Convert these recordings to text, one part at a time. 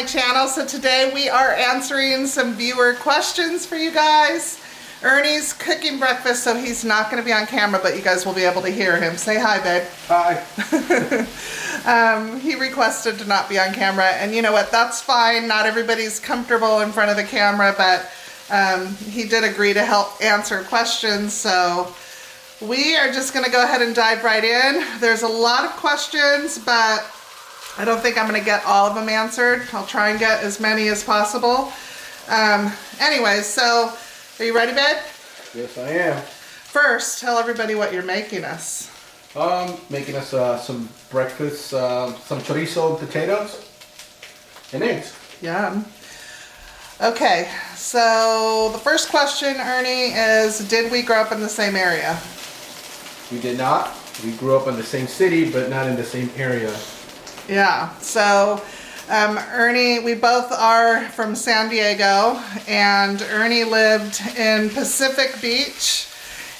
my channel. So today we are answering some viewer questions for you guys. Ernie's cooking breakfast, so he's not going to be on camera, but you guys will be able to hear him. Say hi, babe. Hi. He requested to not be on camera, and you know what? That's fine. Not everybody's comfortable in front of the camera, but he did agree to help answer questions, so we are just going to go ahead and dive right in. There's a lot of questions, but I don't think I'm going to get all of them answered. I'll try and get as many as possible. Anyways, so are you ready, babe? Yes, I am. First, tell everybody what you're making us. Making us some breakfast, some chorizo, potatoes, and eggs. Yum. Okay, so the first question, Ernie, is did we grow up in the same area? We did not. We grew up in the same city, but not in the same area. Yeah, so Ernie, we both are from San Diego, and Ernie lived in Pacific Beach,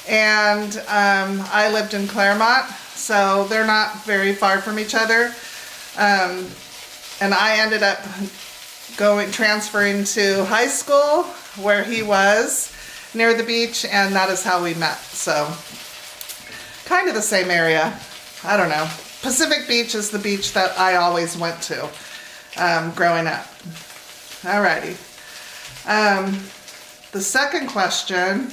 and I lived in Claremont, so they're not very far from each other. And I ended up transferring to high school where he was near the beach, and that is how we met. So kind of the same area. I don't know. Pacific Beach is the beach that I always went to growing up. Alrighty. The second question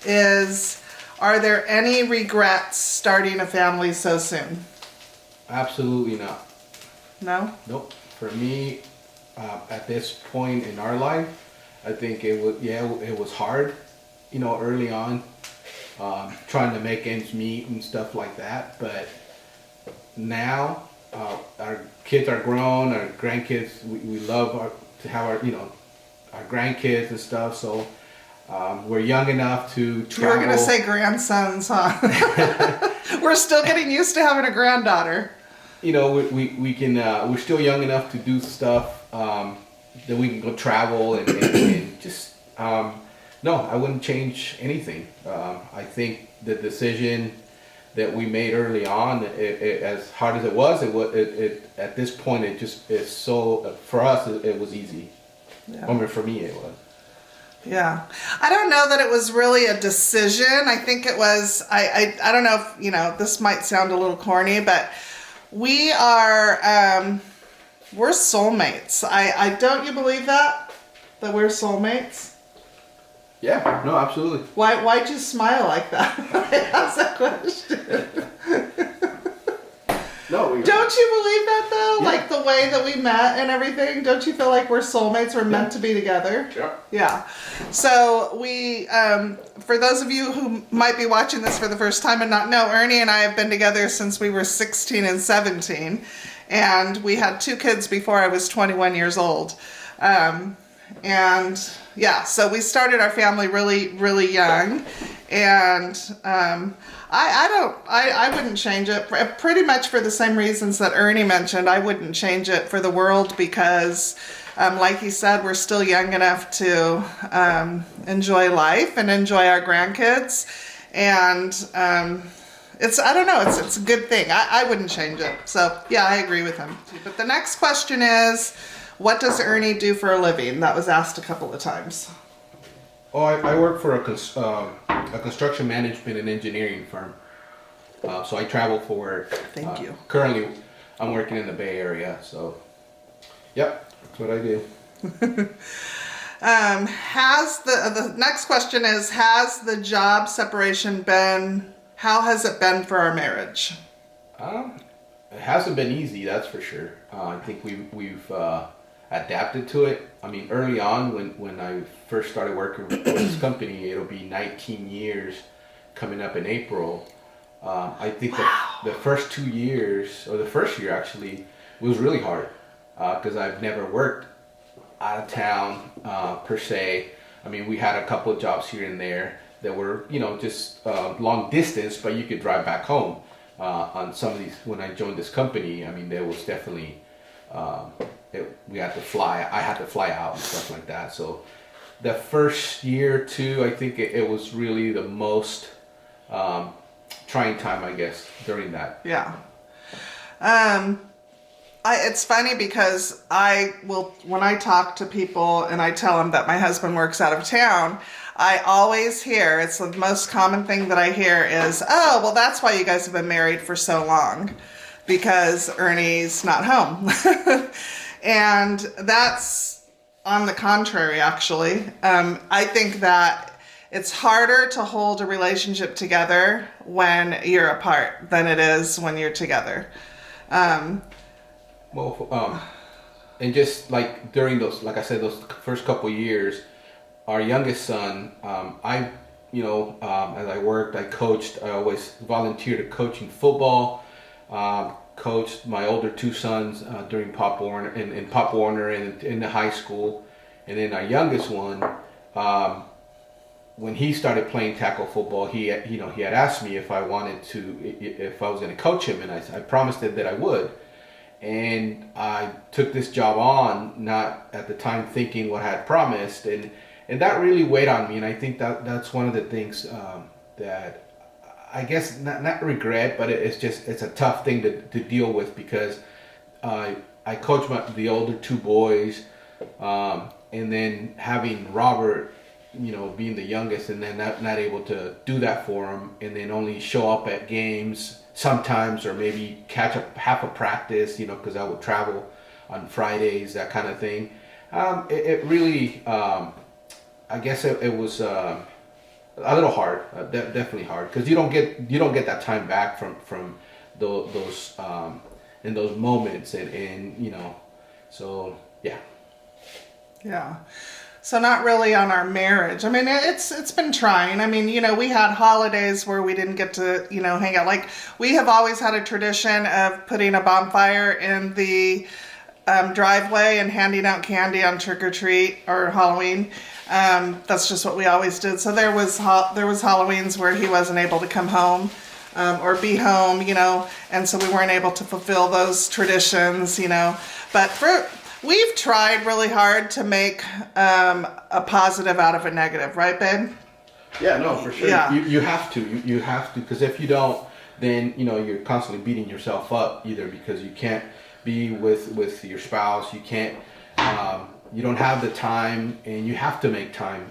is, are there any regrets starting a family so soon? Absolutely not. No? Nope. For me, at this point in our life, I think it was hard, early on, trying to make ends meet and stuff like that. But now, our kids are grown, our grandkids, we love to have our grandkids and stuff. So we're young enough to travel. You were going to say grandsons, huh? We're still getting used to having a granddaughter. We can, we're still young enough to do stuff that we can go travel and just, no, I wouldn't change anything. I think the decision that we made early on, as hard as it was, at this point, it just is so, for us, it was easy. Yeah. I mean, for me, it was. Yeah. I don't know that it was really a decision. I think it was, I don't know if, this might sound a little corny, but we are, we're soulmates. I don't you believe that we're soulmates? Yeah, no, absolutely. Why'd you smile like that? I asked that question. No, don't you believe that though? Yeah. Like the way that we met and everything? Don't you feel like we're soulmates? We're meant to be together? Sure. Yeah. So we, for those of you who might be watching this for the first time and not know, Ernie and I have been together since we were 16 and 17. And we had 2 kids before I was 21 years old. And yeah, so we started our family really, really young. And I wouldn't change it pretty much for the same reasons that Ernie mentioned. I wouldn't change it for the world because, like he said, we're still young enough to enjoy life and enjoy our grandkids. And it's a good thing. I wouldn't change it. So yeah, I agree with him. But the next question is, what does Ernie do for a living? That was asked a couple of times. Oh, I work for a construction management and engineering firm. So I travel for work. Thank you. Currently, I'm working in the Bay Area. So, yep, that's what I do. The next question is, has the job separation been, how has it been for our marriage? It hasn't been easy, that's for sure. I think we've adapted to it. I mean, early on when I first started working with this company, it'll be 19 years coming up in April. I think the first 2 years, or the first year actually, was really hard because I've never worked out of town per se. I mean, we had a couple of jobs here and there that were, just long distance, but you could drive back home. On some of these, when I joined this company, I mean, there was definitely, we had to fly. I had to fly out and stuff like that. So the first year or two, I think it was really the most trying time, I guess, during that. Yeah. It's funny because when I talk to people and I tell them that my husband works out of town, I always hear, it's the most common thing that I hear is, oh, well, that's why you guys have been married for so long, because Ernie's not home. And that's on the contrary, actually. I think that it's harder to hold a relationship together when you're apart than it is when you're together. Well, and just like during those, like I said, those first couple years, our youngest son, as I worked, I coached. I always volunteered to coaching football. Coached my older two sons during Pop Warner in Pop Warner and in the high school, and then our youngest one, when he started playing tackle football, he had asked me if I wanted to, if I was going to coach him, and I promised that I would. And I took this job on, not at the time thinking what I had promised, and that really weighed on me. And I think that's one of the things that I guess not regret, but it's a tough thing to deal with, because I coach the older two boys, and then having Robert, being the youngest, and then not able to do that for him, and then only show up at games sometimes, or maybe catch up half a practice, because I would travel on Fridays, that kind of thing. It really, I guess it was a little hard, definitely hard, because you don't get that time back from those in those moments, and so yeah. Yeah. So not really on our marriage. I mean, it's been trying. I mean, we had holidays where we didn't get to, hang out. Like, we have always had a tradition of putting a bonfire in the driveway and handing out candy on trick or treat or Halloween. That's just what we always did. So there was Halloweens where he wasn't able to come home or be home, and so we weren't able to fulfill those traditions, But we've tried really hard to make a positive out of a negative, right, babe? Yeah, no, for sure. Yeah. You have to. You have to, because if you don't, then you're constantly beating yourself up, either because you can't be with your spouse, you can't, you don't have the time, and you have to make time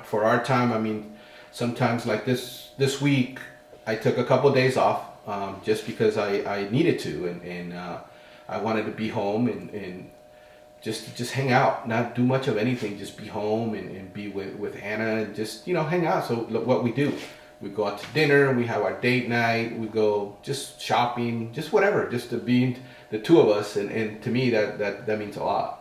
for our time. I mean, sometimes like this week, I took a couple of days off just because I needed to, and I wanted to be home and just hang out, not do much of anything, just be home and be with Hannah and just, hang out. So what we do, we go out to dinner, we have our date night, we go just shopping, just whatever, just to be the two of us. And to me, that means a lot.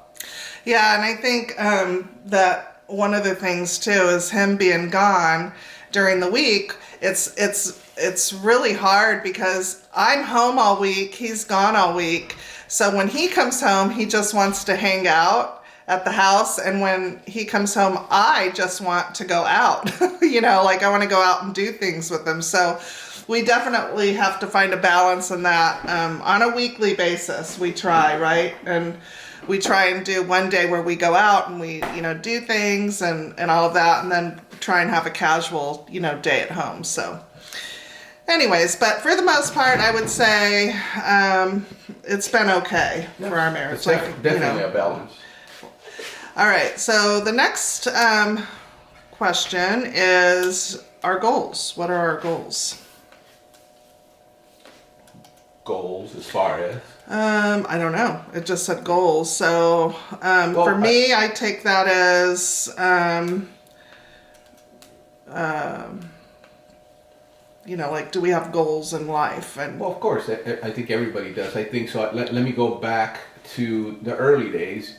Yeah, and I think that one of the things too is him being gone during the week. It's really hard because I'm home all week, he's gone all week. So when he comes home, he just wants to hang out at the house. And when he comes home, I just want to go out, like I want to go out and do things with him. So we definitely have to find a balance in that. On a weekly basis, we try, right? And we try and do one day where we go out and we, do things and all of that. And then try and have a casual, day at home. So anyways, but for the most part, I would say it's been okay for our marriage. It's definitely a balance. All right, so the next question is our goals. What are our goals? Goals as far as? I don't know. It just said goals. So for me, I take that as like, do we have goals in life? And well, of course, I think everybody does. I think so. Let me go back to the early days.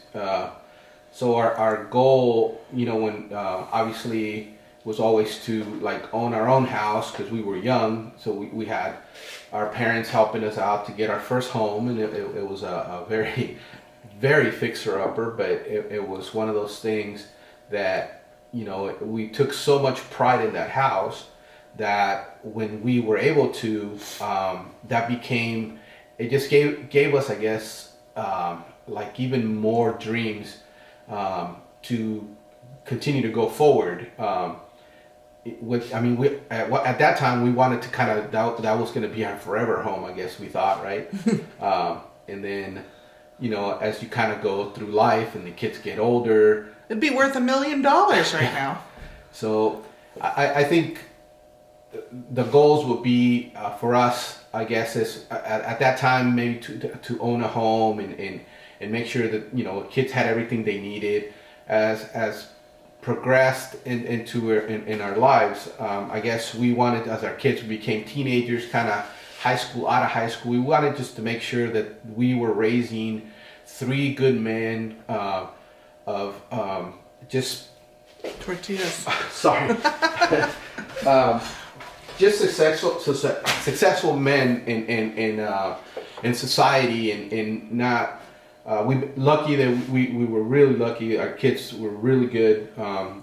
So our goal, when obviously was always to like own our own house, because we were young. So we had our parents helping us out to get our first home, and it was a very, very fixer-upper, but it was one of those things that, we took so much pride in that house that when we were able to, that became, it just gave us, I guess, like even more dreams to continue to go forward. At that time we wanted to kind of, that was going to be our forever home, I guess we thought, right? and then, as you kind of go through life and the kids get older. It'd be worth $1 million right now. So I think the goals would be for us, I guess, is at that time maybe to own a home and make sure that kids had everything they needed. As progressed in our lives, I guess we wanted, as our kids became teenagers, kind of out of high school, we wanted just to make sure that we were raising 3 good men of just tortillas. Sorry. Just successful men in society, and not. We lucky that we were really lucky. Our kids were really good.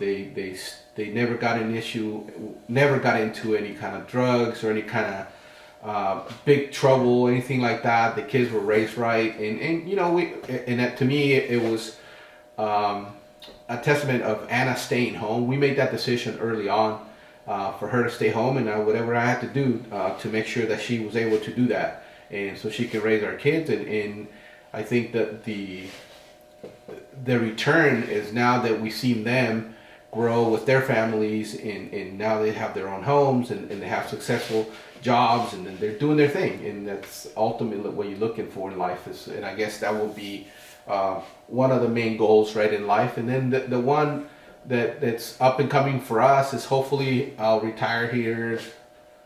They never got an issue, never got into any kind of drugs or any kind of big trouble, anything like that. The kids were raised right, and that, to me, it was a testament of Anna staying home. We made that decision early on for her to stay home, and whatever I had to do to make sure that she was able to do that, and so she could raise our kids. And I think that the return is now that we've seen them grow with their families, and now they have their own homes, and they have successful jobs, and then they're doing their thing, and that's ultimately what you're looking for in life. And I guess that will be one of the main goals, right, in life. And then the one that's up and coming for us is hopefully I'll retire here.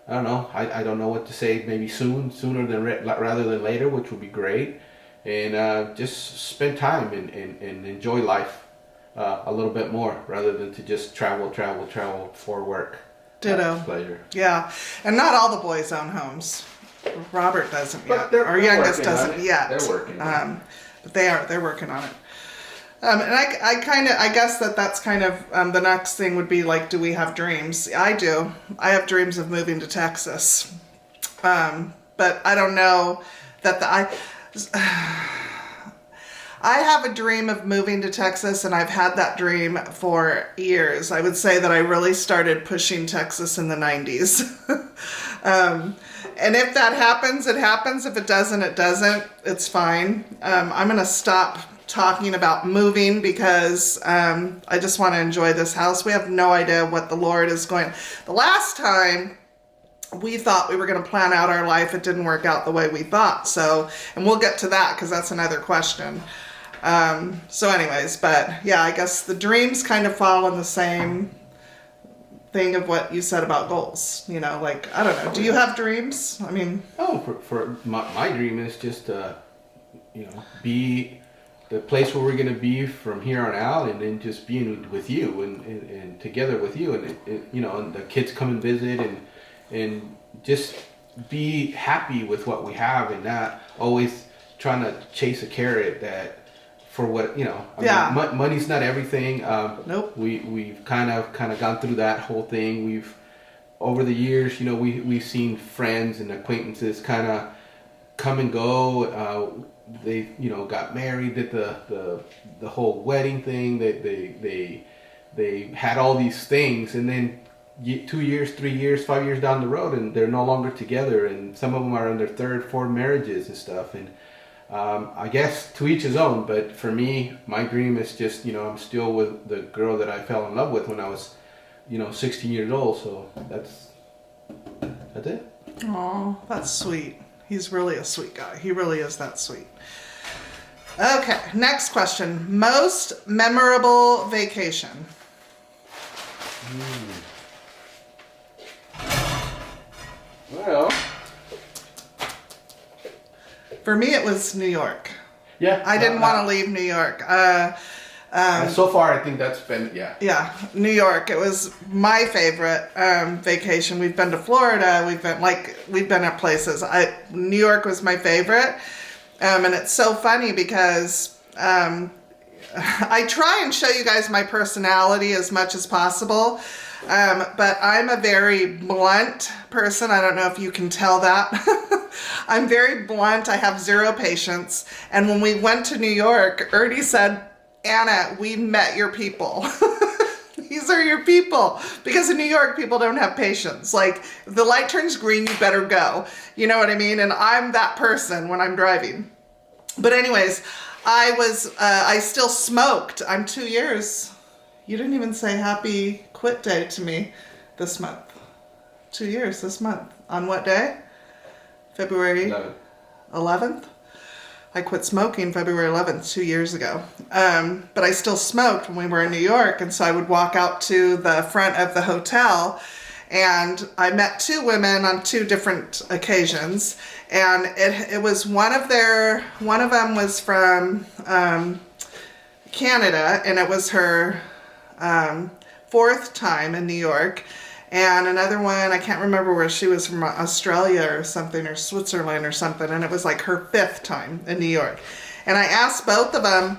I don't know. I don't know what to say. Maybe sooner than rather than later, which would be great. And just spend time and enjoy life a little bit more, rather than to just travel for work. Ditto. Pleasure. Yeah, and not all the boys own homes. Robert doesn't But yet. Our youngest working on doesn't it. yet. They're working. But they're working on it. And I guess that's kind of the next thing would be like, do we have dreams? I do. I have dreams of moving to Texas. But I don't know that I have a dream of moving to Texas, and I've had that dream for years. I would say that I really started pushing Texas in the 90s. And if that happens, it happens. If it doesn't, it doesn't. It's fine. I'm going to stop talking about moving because I just want to enjoy this house. We have no idea what the Lord is going. The last time we thought we were going to plan out our life, it didn't work out the way we thought. So, and we'll get to that because that's another question. So anyways, but yeah, I guess the dreams kind of fall in the same thing of what you said about goals. Like, I don't know. Do you have dreams? I mean, for my dream is just be the place where we're going to be from here on out, and then just being with you and together with you, and and the kids come and visit, and just be happy with what we have, and not always trying to chase a carrot that for what mean, money's not everything. Nope. We've kind of gone through that whole thing. We've over the years, we've seen friends and acquaintances kind of come and go. They got married, did the whole wedding thing. They had all these things, and then 2 years, 3 years, 5 years down the road, and they're no longer together. And some of them are in their third, fourth marriages and stuff. And I guess to each his own. But for me, my dream is just I'm still with the girl that I fell in love with when I was 16 years old. So that's it. Oh, that's sweet. He's really a sweet guy. He really is that sweet. Okay, next question. Most memorable vacation? Well, for me, it was New York. Yeah. I didn't want to leave New York. So far, I think that's been, Yeah, New York. It was my favorite vacation. We've been to Florida. We've been at places. New York was my favorite. And it's so funny because I try and show you guys my personality as much as possible. But I'm a very blunt person. I don't know if you can tell that. I'm very blunt. I have zero patience. And when we went to New York, Ernie said, Anna, we met your people. These are your people. Because in New York, people don't have patience. Like, if the light turns green, you better go. You know what I mean? And I'm that person when I'm driving. But anyways, I still smoked. I'm 2 years. You didn't even say happy quit day to me this month. 2 years this month. On what day? February 11th? I quit smoking February 11th, 2 years ago. But I still smoked when we were in New York, and so I would walk out to the front of the hotel, and I met two women on two different occasions, and it was one of them was from Canada, and it was her fourth time in New York. And another one, I can't remember where she was, from Australia or something, or Switzerland or something. And it was like her fifth time in New York. And I asked both of them,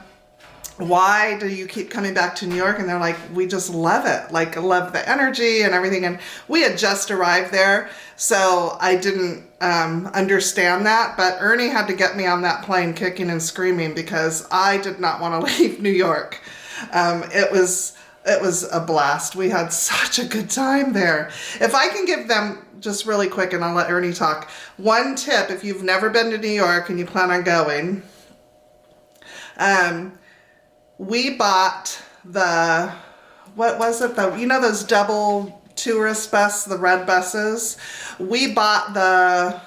why do you keep coming back to New York? And they're like, we just love it. Like, I love the energy and everything. And we had just arrived there, so I didn't understand that. But Ernie had to get me on that plane kicking and screaming because I did not want to leave New York. It was a blast. We had such a good time there. If I can give them, just really quick, and I'll let Ernie talk, one tip if you've never been to New York and you plan on going. We bought what was it? Those double tourist bus, the red buses? We bought the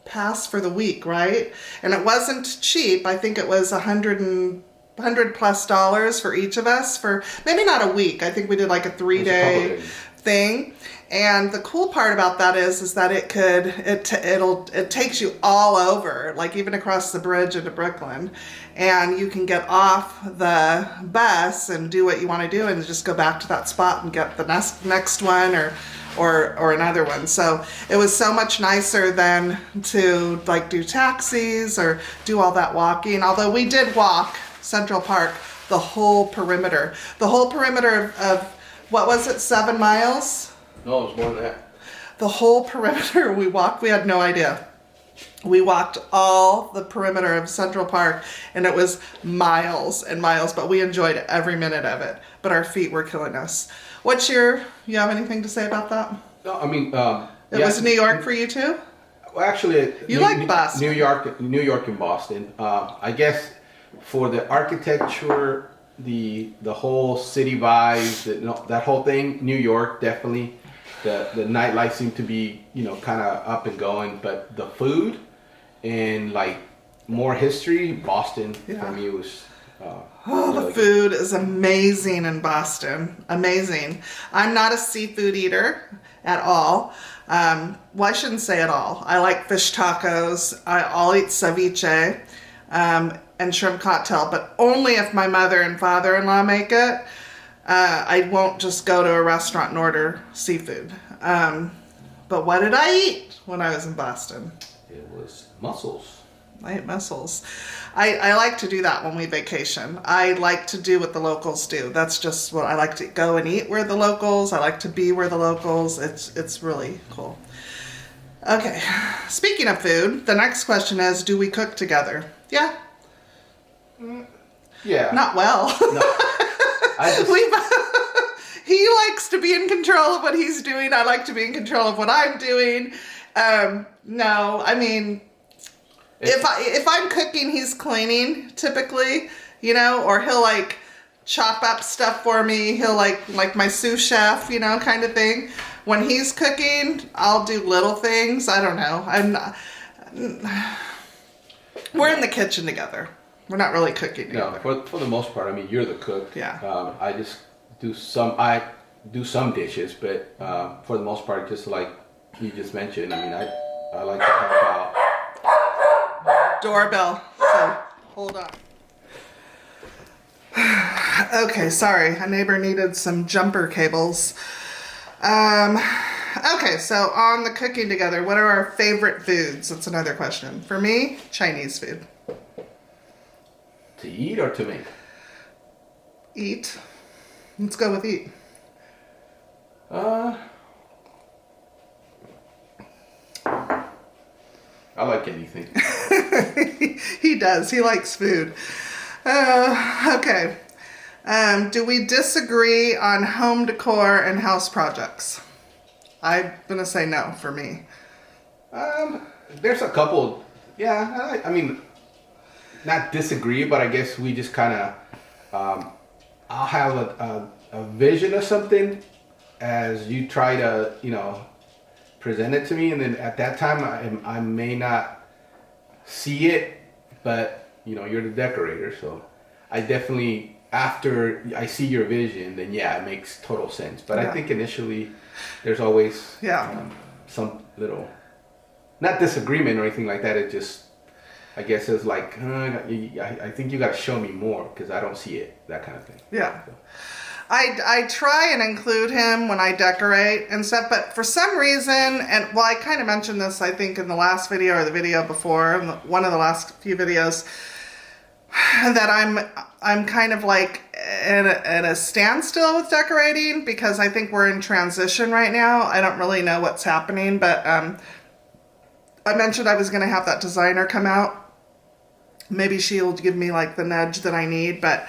pass for the week, right? And it wasn't cheap. I think it was $100+ for each of us, for maybe not a week. I think we did like a 3-day thing. And the cool part about that is that it takes you all over, like even across the bridge into Brooklyn, and you can get off the bus and do what you want to do and just go back to that spot and get the next one or another one. So it was so much nicer than to like do taxis or do all that walking. Although we did walk Central Park, the whole perimeter of what was it, 7 miles? No, it was more than that. The whole perimeter we walked. We had no idea. We walked all the perimeter of Central Park, and it was miles and miles, but we enjoyed every minute of it. But our feet were killing us. You have anything to say about that? No, I mean, it was New York for you too? Well, actually, you like Boston. New York and Boston. I guess for the architecture, the whole city vibes, that whole thing, New York definitely. The nightlife seemed to be, kind of up and going, but the food and like more history, Boston, for me was. The food is amazing in Boston. Amazing. I'm not a seafood eater at all. Well, I shouldn't say at all. I like fish tacos. I'll eat ceviche and shrimp cocktail, but only if my mother and father-in-law make it. I won't just go to a restaurant and order seafood. But what did I eat when I was in Boston? It was mussels. I ate mussels. I like to do that when we vacation. I like to do what the locals do. That's just what I like to go and eat where the locals. I like to be where the locals. It's really cool. Okay, speaking of food, the next question is, do we cook together? Yeah. Yeah. Not well. No. He likes to be in control of what he's doing. I like to be in control of what I'm doing. No, I mean, if I'm cooking, he's cleaning typically, or he'll like chop up stuff for me. He'll like my sous chef, kind of thing. When he's cooking, I'll do little things. I don't know. We're in the kitchen together. We're not really cooking together. No, for the most part, I mean, you're the cook. Yeah. I just do some dishes, but for the most part, just like you just mentioned, I mean, I like to help out. Doorbell. So, hold on. Okay, sorry. A neighbor needed some jumper cables. Okay, so on the cooking together, what are our favorite foods? That's another question. For me, Chinese food. To eat or to make? Eat. Let's go with eat. I like anything. He does. He likes food. Okay. Do we disagree on home decor and house projects? I'm going to say no for me. There's a couple. Yeah, I mean, not disagree, but I guess we just kind of, I'll have a vision of something as you try to, present it to me, and then at that time I may not see it, but you're the decorator, so I definitely, after I see your vision, then yeah, it makes total sense. But I think initially there's always some little, not disagreement or anything like that. It just, I guess it's like, I think you got to show me more because I don't see it, that kind of thing. Yeah. So. I try and include him when I decorate and stuff, but for some reason, and well, I kind of mentioned this, I think, in the last video or the video before, one of the last few videos, that I'm kind of like at a standstill with decorating because I think we're in transition right now. I don't really know what's happening, but I mentioned I was going to have that designer come out. Maybe she'll give me like the nudge that I need, but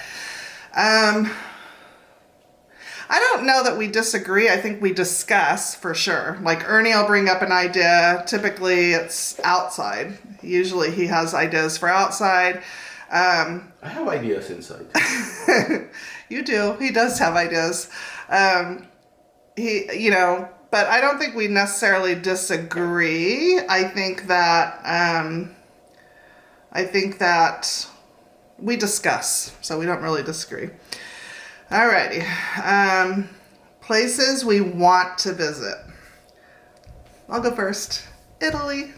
I don't know that we disagree. I think we discuss for sure. Like Ernie will bring up an idea. Typically it's outside. Usually he has ideas for outside. I have ideas inside. You do. He does have ideas. But I don't think we necessarily disagree. I think that we discuss, so we don't really disagree. Alrighty. Places we want to visit. I'll go first. Italy.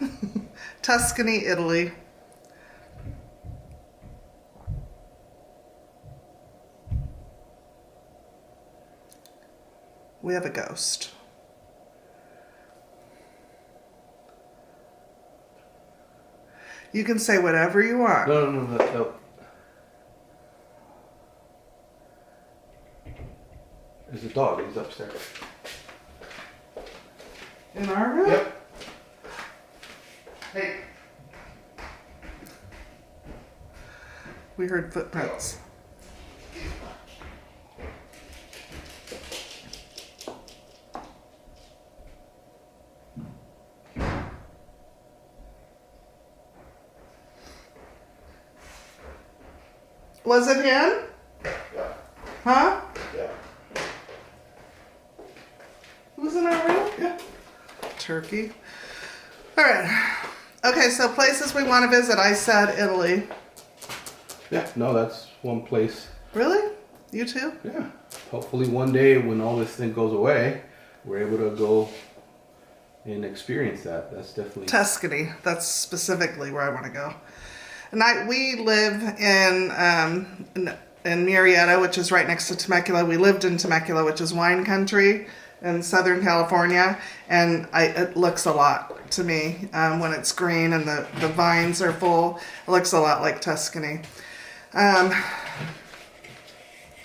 Tuscany, Italy. We have a ghost. You can say whatever you want. No. There's a dog. He's upstairs. In our room? Yep. Hey. We heard footprints. Was it him? Yeah. Huh? Yeah. Who's in our room? Yeah. Turkey. All right. Okay, so places we want to visit. I said Italy. Yeah, no, that's one place. Really? You too? Yeah. Hopefully one day when all this thing goes away, we're able to go and experience that. That's definitely... Tuscany. That's specifically where I want to go. And we live in Murrieta, which is right next to Temecula. We lived in Temecula, which is wine country in Southern California, and it looks a lot to me when it's green and the vines are full. It looks a lot like Tuscany.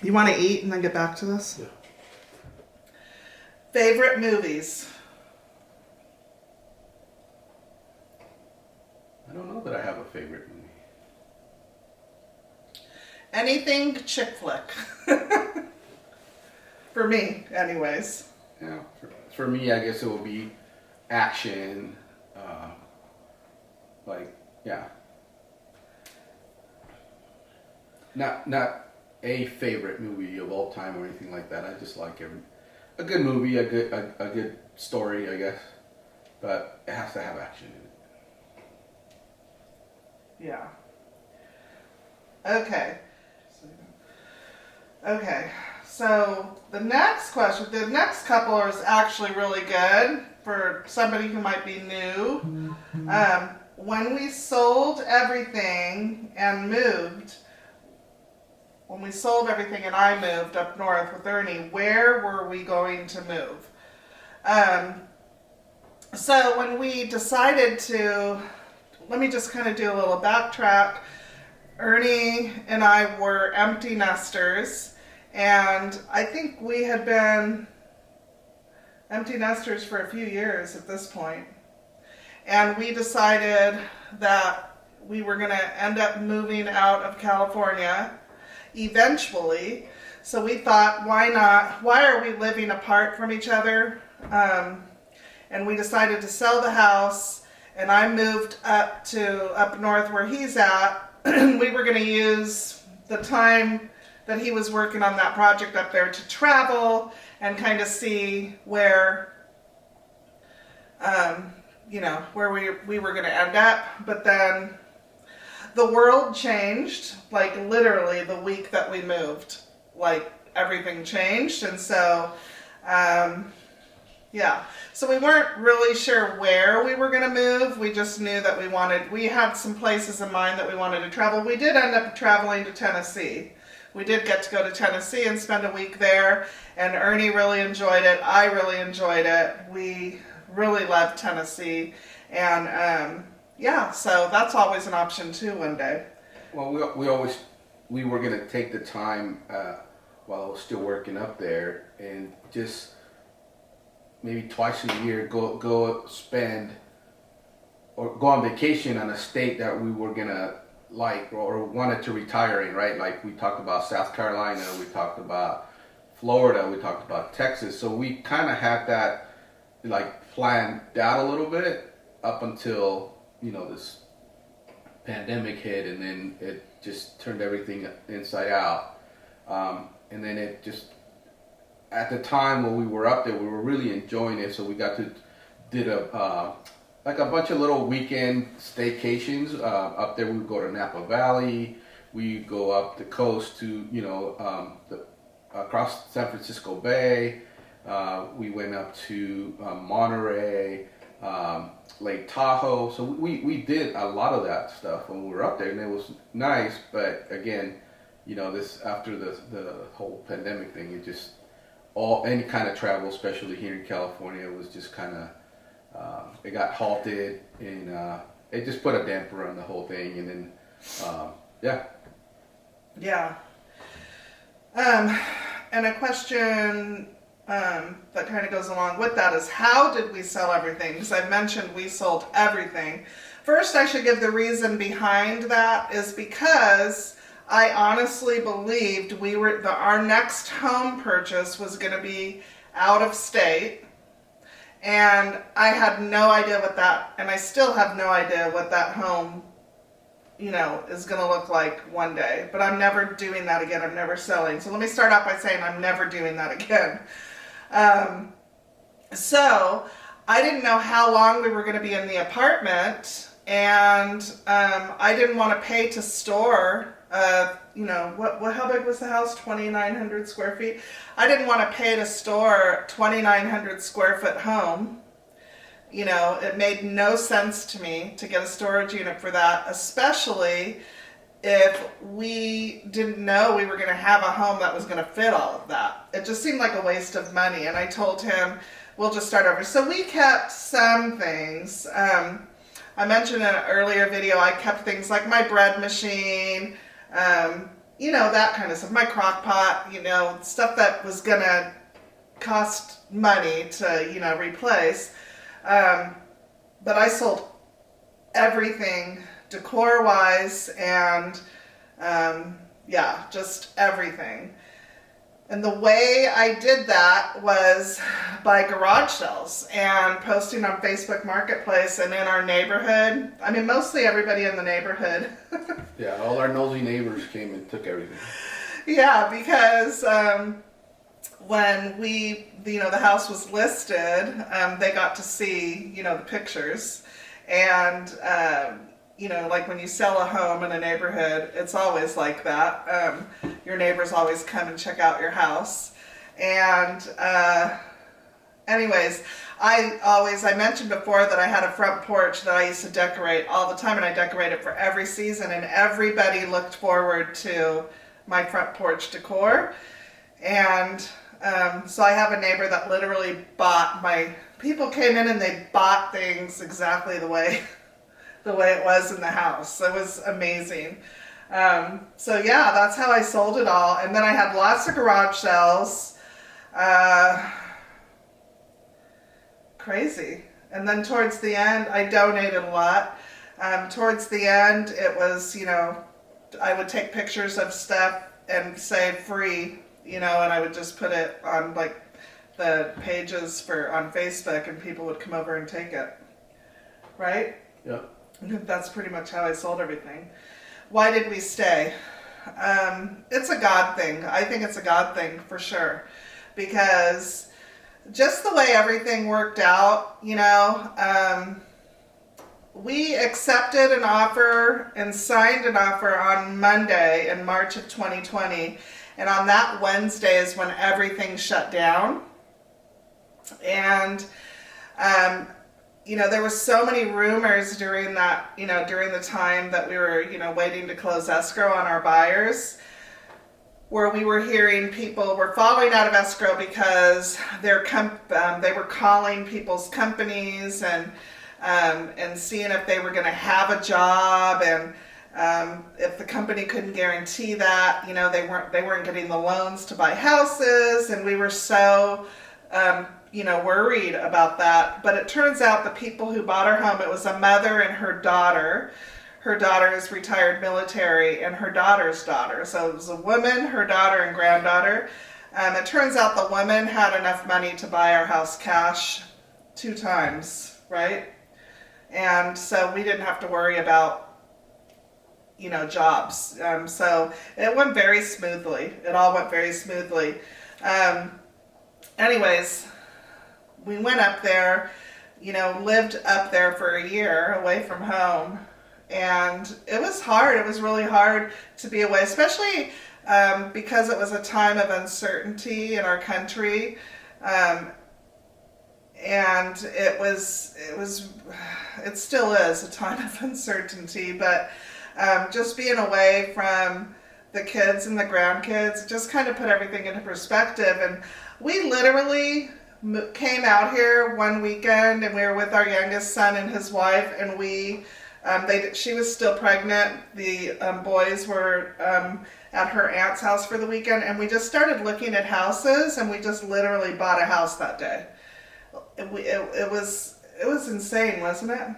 You want to eat and then get back to this? Yeah. Favorite movies? I don't know that I have a favorite movie. Anything chick flick. For me, anyways. Yeah, for me, I guess it would be action, Not a favorite movie of all time or anything like that. I just like a good movie, a good story, I guess, but it has to have action in it. Yeah. Okay, so the next question, the next couple is actually really good for somebody who might be new. When we sold everything and moved, I moved up north with Ernie, where were we going to move? So when we decided to, let me just kind of do a little backtrack. Ernie and I were empty nesters, and I think we had been empty nesters for a few years at this point. And we decided that we were going to end up moving out of California eventually. So we thought, why not? Why are we living apart from each other? And we decided to sell the house, and I moved up north where he's at, we were going to use the time that he was working on that project up there to travel and kind of see where, where we were going to end up. But then the world changed, like literally the week that we moved. Like everything changed, and so so we weren't really sure where we were going to move. We just knew that we had some places in mind that we wanted to travel. We did end up traveling to Tennessee. We did get to go to Tennessee and spend a week there, and Ernie really enjoyed it. I really enjoyed it. We really loved Tennessee, and so that's always an option too one day. Well, we were going to take the time while I was still working up there and just maybe twice a year go spend or go on vacation on a state that we were gonna like or wanted to retire in, right? Like we talked about South Carolina, we talked about Florida, we talked about Texas. So we kind of had that like planned out a little bit up until this pandemic hit, and then it just turned everything inside out. And then it just, at the time when we were up there, we were really enjoying it. So we did a bunch of little weekend staycations up there. We would go to Napa Valley. We go up the coast to across San Francisco Bay. We went up to Monterey, Lake Tahoe. So we did a lot of that stuff when we were up there, and it was nice. But again, this after the whole pandemic thing, it just any kind of travel, especially here in California, was just kind of it got halted, and it just put a damper on the whole thing. And then and a question that kind of goes along with that is, how did we sell everything? Because I mentioned we sold everything. First, I should give the reason behind that is because I honestly believed our next home purchase was going to be out of state, and I had no idea and I still have no idea what that home, is going to look like one day. But I'm never doing that again. I'm never selling. So let me start out by saying I'm never doing that again. So I didn't know how long we were going to be in the apartment, and I didn't want to pay to store. How big was the house? 2,900 square feet. I didn't want to pay to store 2,900 square foot home. It made no sense to me to get a storage unit for that, especially if we didn't know we were going to have a home that was going to fit all of that. It just seemed like a waste of money, and I told him we'll just start over. So we kept some things. I mentioned in an earlier video, I kept things like my bread machine, that kind of stuff, my crock pot, stuff that was going to cost money to, replace. But I sold everything decor-wise and, just everything. And the way I did that was by garage sales and posting on Facebook Marketplace and in our neighborhood. I mean, mostly everybody in the neighborhood. Yeah, all our nosy neighbors came and took everything. Yeah, because when the house was listed, they got to see, the pictures. And, like when you sell a home in a neighborhood, it's always like that. Your neighbors always come and check out your house. And anyways, I mentioned before that I had a front porch that I used to decorate all the time, and I decorate it for every season, and everybody looked forward to my front porch decor. And so I have a neighbor that literally people came in and they bought things exactly the way it was in the house. It was amazing. That's how I sold it all. And then I had lots of garage sales. Crazy. And then towards the end, I donated a lot. Towards the end, it was, I would take pictures of stuff and say free, and I would just put it on like the pages on Facebook, and people would come over and take it. Right? Yep. That's pretty much how I sold everything. why did we stay? It's a God thing. I think it's a God thing for sure, because just the way everything worked out, we accepted an offer and signed an offer on Monday in March of 2020. And on that Wednesday is when everything shut down. And, there were so many rumors during that, during the time that we were, waiting to close escrow on our buyers, where we were hearing people were falling out of escrow because they were calling people's companies and seeing if they were going to have a job, and if the company couldn't guarantee that, they weren't getting the loans to buy houses, and we were so worried about that. But it turns out the people who bought our home, it was a mother and her daughter. Her daughter is retired military, and her daughter's daughter. So it was a woman, her daughter, and granddaughter. It turns out the woman had enough money to buy our house cash 2 times, right? And so we didn't have to worry about, jobs. So it went very smoothly. It all went very smoothly. Anyways, we went up there, lived up there for a year away from home. And it was hard. It was really hard to be away, especially because it was a time of uncertainty in our country. And it still is a time of uncertainty, but just being away from the kids and the grandkids just kind of put everything into perspective. And we literally came out here one weekend, and we were with our youngest son and his wife, and she was still pregnant. The boys were at her aunt's house for the weekend, and we just started looking at houses, and we just literally bought a house that day. It was insane, wasn't it?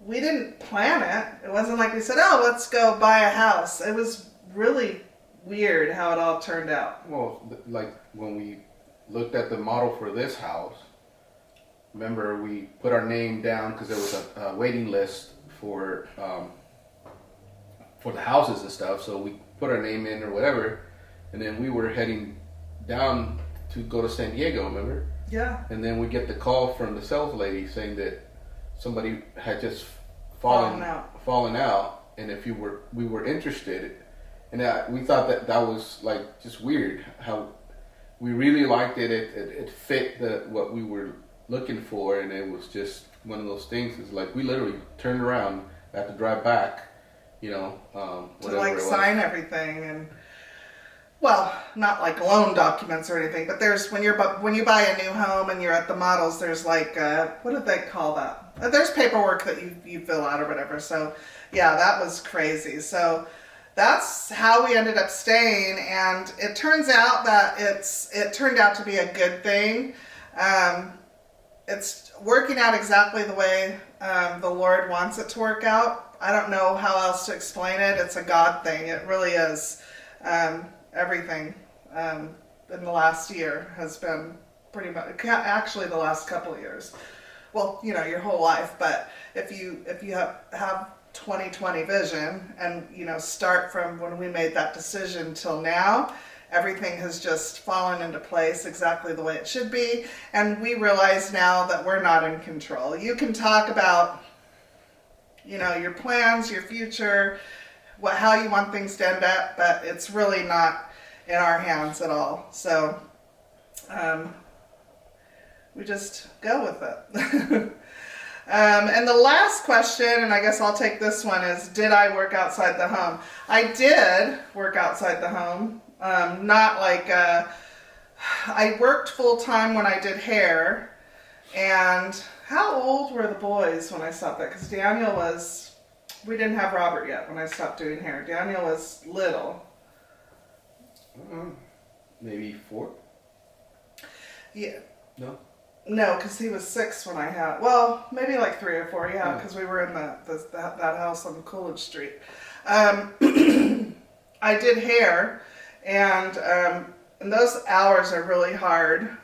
We didn't plan it. It wasn't like we said, oh, let's go buy a house. It was really weird how it all turned out. Well, like when we looked at the model for this house, remember we put our name down because there was a waiting list for the houses and stuff. So we put our name in or whatever, and then we were heading down to go to San Diego, remember? Yeah. And then we get the call from the sales lady saying that somebody had just fallen out, and if we were interested, and we thought that was like just weird how we really liked it. It fit what we were looking for, and it was just one of those things. It's like we literally turned around, had to drive back, to like sign everything, and well, not like loan documents or anything, but there's when you buy a new home and you're at the models, there's like what do they call that? There's paperwork that you fill out or whatever. So yeah, that was crazy. So that's how we ended up staying, and it turns out that it turned out to be a good thing. It's working out exactly the way the Lord wants it to work out. I don't know how else to explain it. It's a God thing. It really is. Everything in the last year has been pretty much, actually the last couple of years. Well, your whole life, but if you have 20/20 vision and start from when we made that decision till now, everything has just fallen into place exactly the way it should be. And we realize now that we're not in control. You can talk about your plans, your future, how you want things to end up, but it's really not in our hands at all. So we just go with it. And the last question, and I guess I'll take this one, is did I work outside the home? I did work outside the home. Not like I worked full time when I did hair. And how old were the boys when I stopped that? Because we didn't have Robert yet when I stopped doing hair. Daniel was little. Maybe 4? Yeah. No? No, because he was 6 when I had, well, maybe like 3 or 4, yeah, because we were in that house on Coolidge Street. I did hair, and those hours are really hard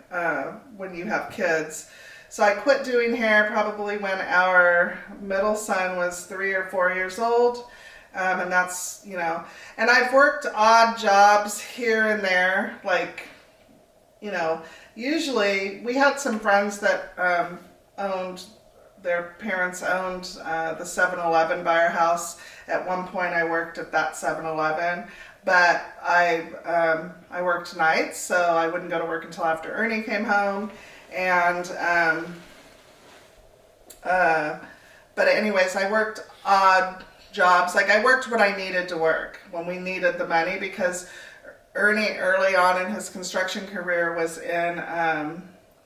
when you have kids. So I quit doing hair probably when our middle son was 3 or 4 years old. And that's, you know, and I've worked odd jobs here and there, like, you know, usually we had some friends that their parents owned the 7-Eleven by our house. At one point I worked at that 7-Eleven, but I worked nights, so I wouldn't go to work until after Ernie came home. And but anyways, I worked odd jobs. Like I worked when I needed to work, when we needed the money, because Ernie early on in his construction career was in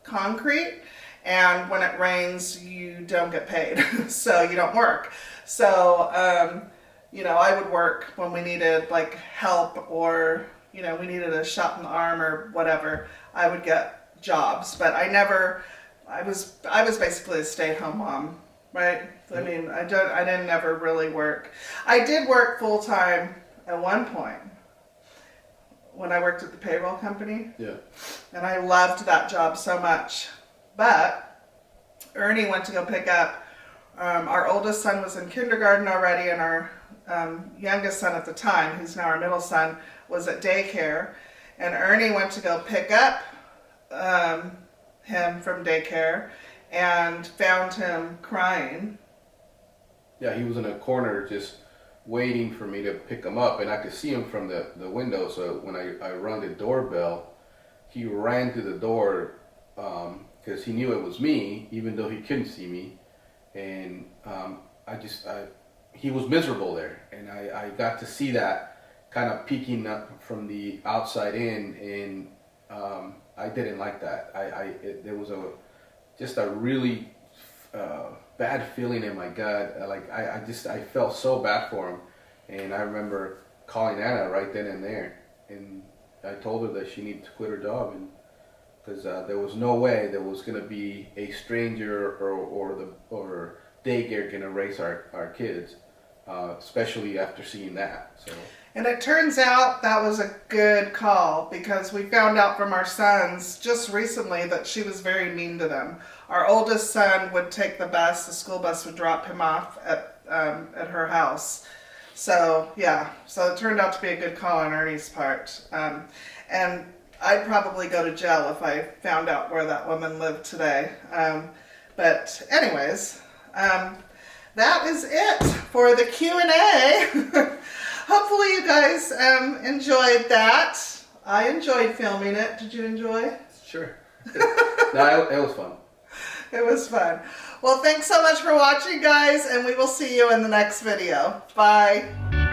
concrete, and when it rains you don't get paid so you don't work. So you know, I would work when we needed like help, or you know, we needed a shot in the arm or whatever. I would get jobs, but I was basically a stay-at-home mom, right? I mean, I didn't ever really work. I did work full-time at one point when I worked at the payroll company. Yeah. And I loved that job so much. But Ernie went to go pick up, our oldest son was in kindergarten already, and our youngest son at the time, who's now our middle son, was at daycare. And Ernie went to go pick up him from daycare and found him crying. Yeah, he was in a corner just waiting for me to pick him up, and I could see him from the window. So when I rang the doorbell, he ran to the door because he knew it was me, even though he couldn't see me. And he was miserable there, and I got to see that kind of peeking up from the outside in, and I didn't like that. There was just a really bad feeling in my gut. Like I felt so bad for him, and I remember calling Anna right then and there, and I told her that she needed to quit her job, and because there was no way there was gonna be a stranger or daycare gonna raise our kids, especially after seeing that. So. And it turns out that was a good call, because we found out from our sons just recently that she was very mean to them. Our oldest son would take the bus, the school bus would drop him off at her house. So yeah, so it turned out to be a good call on Ernie's part. And I'd probably go to jail if I found out where that woman lived today. But anyways, that is it for the Q&A. Hopefully you guys enjoyed that. I enjoyed filming it. Did you enjoy? Sure. No, it was fun. It was fun. Well, thanks so much for watching, guys, and we will see you in the next video. Bye.